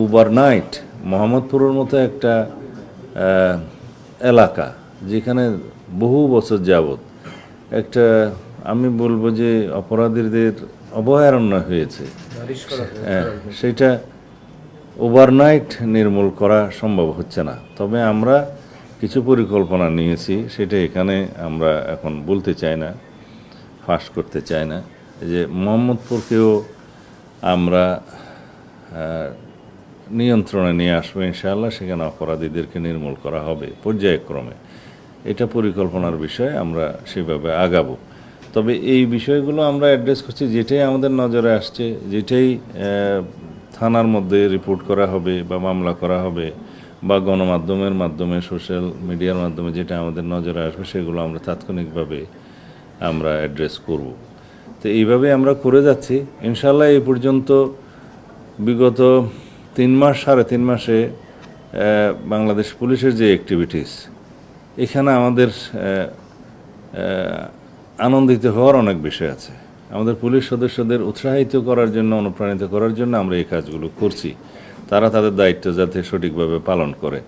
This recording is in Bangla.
ওভারনাইট মোহাম্মদপুরের মতো একটা এলাকা যেখানে বহু বছর যাবত একটা আমি বলবো যে অপরাধীদের অভয়ারণ্য হয়েছে, সেটা ওভারনাইট নির্মূল করা সম্ভব হচ্ছে না। তবে আমরা কিছু পরিকল্পনা নিয়েছি, সেটা এখানে আমরা এখন বলতে চাই না, ফাঁস করতে চাই না, যে মোহাম্মদপুরকেও আমরা নিয়ন্ত্রণে নিয়ে আসবো ইনশাআল্লাহ। সেখানে অপরাধীদেরকে নির্মূল করা হবে পর্যায়ক্রমে। এটা পরিকল্পনার বিষয়, আমরা সেভাবে আগাবো। তবে এই বিষয়গুলো আমরা অ্যাড্রেস করছি, যেটাই আমাদের নজরে আসছে, যেটাই থানার মধ্যে রিপোর্ট করা হবে বা মামলা করা হবে বা গণমাধ্যমের মাধ্যমে, সোশ্যাল মিডিয়ার মাধ্যমে যেটা আমাদের নজরে আসবে, সেগুলো আমরা তাৎক্ষণিকভাবে আমরা অ্যাড্রেস করব। তো এইভাবে আমরা করে যাচ্ছি ইনশাআল্লাহ। এই পর্যন্ত বিগত 3 মাস, 3.5 মাসে বাংলাদেশ পুলিশের যে অ্যাক্টিভিটিস, এখানে আমাদের আনন্দিত হওয়ার অনেক বিষয় আছে। আমাদের পুলিশ সদস্যদের উৎসাহিত করার জন্য, অনুপ্রাণিত করার জন্য আমরা এই কাজগুলো করছি, তারা তাদের দায়িত্ব যাতে সঠিকভাবে পালন করে।